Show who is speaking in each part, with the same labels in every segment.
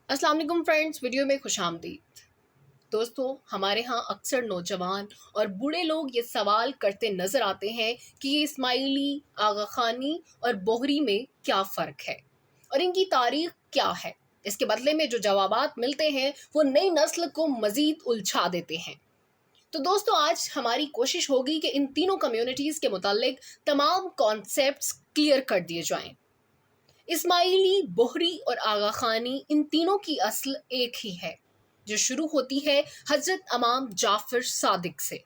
Speaker 1: अस्सलाम वालेकुम friends, video में खुश आमदीद। दोस्तों, हमारे यहाँ अक्सर नौजवान और बूढ़े लोग ये सवाल करते नज़र आते हैं कि ये इस्माइली, आगा खानी और बोहरी में क्या फ़र्क है और इनकी तारीख़ क्या है। इसके बदले में जो जवाबात मिलते हैं वो नई नस्ल को मज़ीद उलझा देते हैं। तो दोस्तों, आज हमारी कोशिश होगी कि इन तीनों कम्युनिटीज़ के मुतालिक तमाम कॉन्सेप्ट्स क्लियर कर दिए जाएँ। इस्माइली, बोहरी और आगा खानी इन तीनों की असल एक ही है, जो शुरू होती है हज़रत इमाम जाफ़र सादिक से।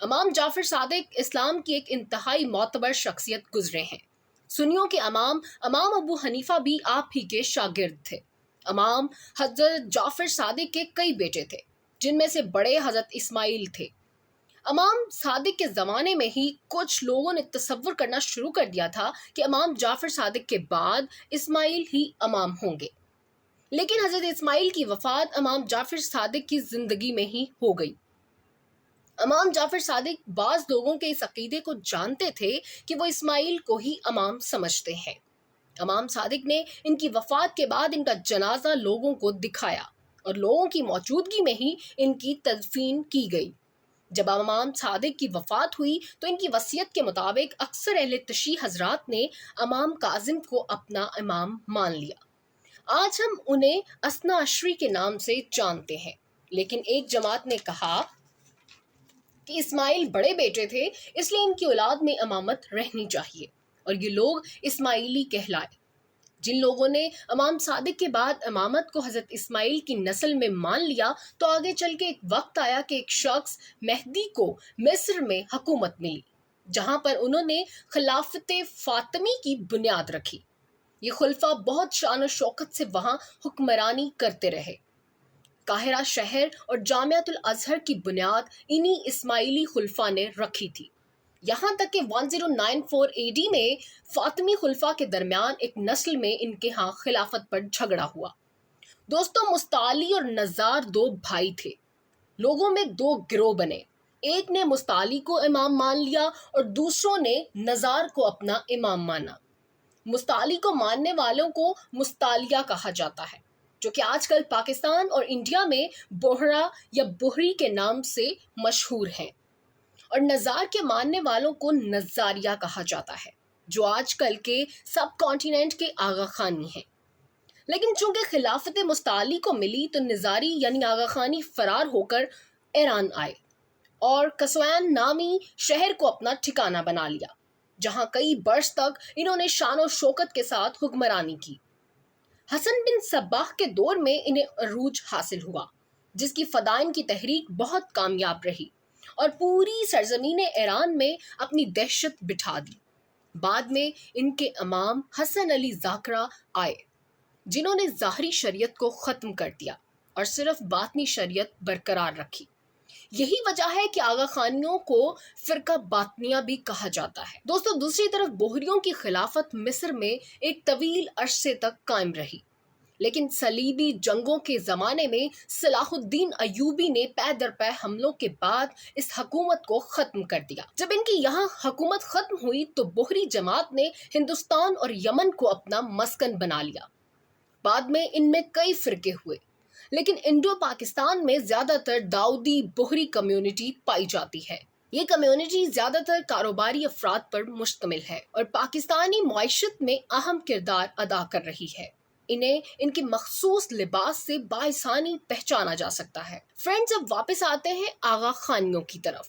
Speaker 1: इमाम जाफ़र सादिक इस्लाम की एक इंतहाई मोतबर शख्सियत गुजरे हैं। सुन्नियों के इमाम अबू हनीफ़ा भी आप ही के शागिर्द थे। इमाम हज़रत जाफ़र सादिक के कई बेटे थे, जिनमें से बड़े हज़रत इस्माइल थे। इमाम सादिक के ज़माने में ही कुछ लोगों ने तसव्वुर करना शुरू कर दिया था कि इमाम जाफ़र सादिक के बाद इस्माइल ही इमाम होंगे, लेकिन हज़रत इस्माइल की वफ़ात इमाम जाफ़र सादिक की ज़िंदगी में ही हो गई। इमाम जाफ़र सादिक बाज़ लोगों के इस अक़ीदे को जानते थे कि वो इस्माइल को ही इमाम समझते हैं। इमाम सादिक ने इनकी वफ़ात के बाद इनका जनाजा लोगों को दिखाया और लोगों की मौजूदगी में ही इनकी तदफीन की गई। जब इमाम सादिक की वफ़ात हुई तो इनकी वसीयत के मुताबिक अक्सर अहले तशी हजरात ने इमाम काजिम को अपना इमाम मान लिया। आज हम उन्हें असना अशरी के नाम से जानते हैं, लेकिन एक जमात ने कहा कि इस्माइल बड़े बेटे थे, इसलिए इनकी औलाद में इमामत रहनी चाहिए और ये लोग इस्माइली कहलाए। जिन लोगों ने इमाम सादिक के बाद इमामत को हज़रत इस्माइल की नस्ल में मान लिया, तो आगे चल के एक वक्त आया कि एक शख्स मेहदी को मिस्र में हुकूमत मिली, जहां पर उन्होंने खिलाफत फातिमी की बुनियाद रखी। ये खुलफा बहुत शान और शौकत से वहां हुक्मरानी करते रहे। काहिरा शहर और जामियातुल अज़हर की बुनियाद इन्हीं इस्माइली खुलफा ने रखी थी। यहाँ तक कि 1094 AD में फातिमी खुलफा के दरमियान एक नस्ल में इनके यहाँ खिलाफत पर झगड़ा हुआ। दोस्तों, मुस्ताली और नज़ार दो भाई थे। लोगों में दो गिरोह बने। एक ने मुस्ताली को इमाम मान लिया और दूसरों ने नज़ार को अपना इमाम माना। मुस्ताली को मानने वालों को मुस्तालिया कहा जाता है, जो कि आजकल पाकिस्तान और इंडिया में बोहरा या बोहरी के नाम से मशहूर हैं, और नज़ार के मानने वालों को नज़ारिया कहा जाता है, जो आजकल के सब कॉन्टिनेंट के आगा खानी हैं। लेकिन चूंकि खिलाफत मुस्ताली को मिली तो निज़ारी यानी आगा खानी फरार होकर ईरान आए और कसवान नामी शहर को अपना ठिकाना बना लिया, जहां कई बरस तक इन्होंने शान और शौकत के साथ हुक्मरानी की। हसन बिन सब्बाह के दौर में इन्हें अरूज हासिल हुआ, जिसकी फदाइन की तहरीक बहुत कामयाब रही और पूरी सरजमीन ईरान में अपनी दहशत बिठा दी। बाद में इनके इमाम हसन अली ज़ाकरा आए, जिन्होंने ज़ाहरी शरीयत को ख़त्म कर दिया और सिर्फ बातनी शरीयत बरकरार रखी। यही वजह है कि आगा खानियों को फ़िरका बातनिया भी कहा जाता है। दोस्तों, दूसरी तरफ बोहरियों की खिलाफत मिस्र में एक तवील अरसे तक कायम रही, लेकिन सलीबी जंगों के ज़माने में सलाहुद्दीन अयूबी ने पै दर पै हमलों के बाद इस हुकूमत को ख़त्म कर दिया। जब इनकी यहाँ हुकूमत ख़त्म हुई तो बोहरी जमात ने हिंदुस्तान और यमन को अपना मस्कन बना लिया। बाद में इनमें कई फ़िरके हुए, लेकिन इंडो पाकिस्तान में ज़्यादातर दाऊदी बोहरी कम्युनिटी पाई जाती है। ये कम्युनिटी ज़्यादातर कारोबारी अफराद पर मुश्तमिल है और पाकिस्तानी मुआशरत में अहम किरदार अदा कर रही है। इन्हें इनके मखसूस लिबास से बाइसानी पहचाना जा सकता है। फ्रेंड्स, अब वापस आते हैं आगा खानियों की तरफ।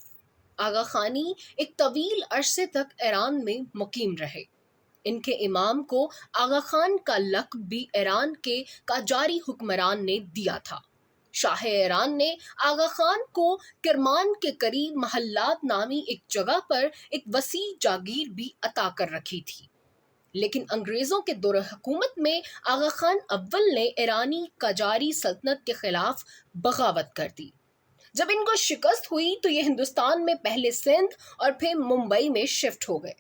Speaker 1: आगा खानी एक तवील अरसे तक ईरान में मुकीम रहे। इनके इमाम को आगा खान का लक़्ब भी ईरान के काजारी हुक्मरान ने दिया था। शाह ईरान ने आगा खान को किरमान के करीब महल्लात नामी एक जगह पर एक वसी जागीर भी अता कर रखी थी, लेकिन अंग्रेज़ों के दौर हुकूमत में आगा खान अव्वल ने ईरानी काजारी सल्तनत के खिलाफ बगावत कर दी। जब इनको शिकस्त हुई तो ये हिंदुस्तान में पहले सिंध और फिर मुंबई में शिफ्ट हो गए।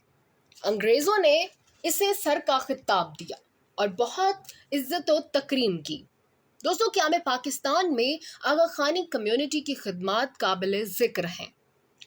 Speaker 1: अंग्रेज़ों ने इसे सर का खिताब दिया और बहुत इज्जत और तकरीम की। दोस्तों, क्या में पाकिस्तान में आगा खानी कम्युनिटी की खिदमत काबिल ज़िक्र हैं।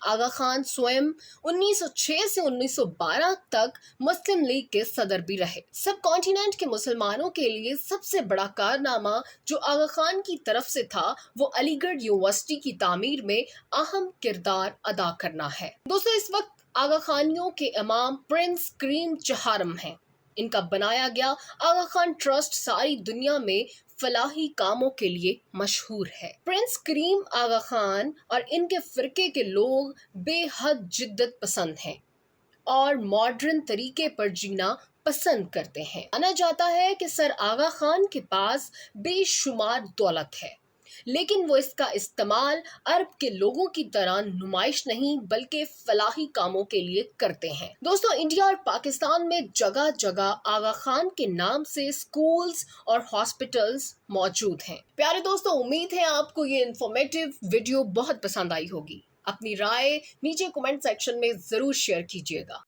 Speaker 1: आगा खान स्वयं 1906 से 1912 तक मुस्लिम लीग के सदर भी रहे। सब कॉन्टिनेंट के मुसलमानों के लिए सबसे बड़ा कारनामा जो आगा खान की तरफ से था वो अलीगढ़ यूनिवर्सिटी की तामीर में अहम किरदार अदा करना है। दोस्तों, इस वक्त आगा खानियों के इमाम प्रिंस करीम चहारम हैं। इनका बनाया गया आगा खान ट्रस्ट सारी दुनिया में फलाही कामों के लिए मशहूर है। प्रिंस करीम आगा खान और इनके फिरके के लोग बेहद जिद्दत पसंद हैं और मॉडर्न तरीके पर जीना पसंद करते हैं। माना जाता है कि सर आगा खान के पास बेशुमार दौलत है, लेकिन वो इसका इस्तेमाल अरब के लोगों की तरह नुमाइश नहीं बल्कि फलाही कामों के लिए करते हैं। दोस्तों, इंडिया और पाकिस्तान में जगह जगह आगा खान के नाम से स्कूल्स और हॉस्पिटल्स मौजूद हैं। प्यारे दोस्तों, उम्मीद है आपको ये इंफॉर्मेटिव वीडियो बहुत पसंद आई होगी। अपनी राय नीचे कमेंट सेक्शन में जरूर शेयर कीजिएगा।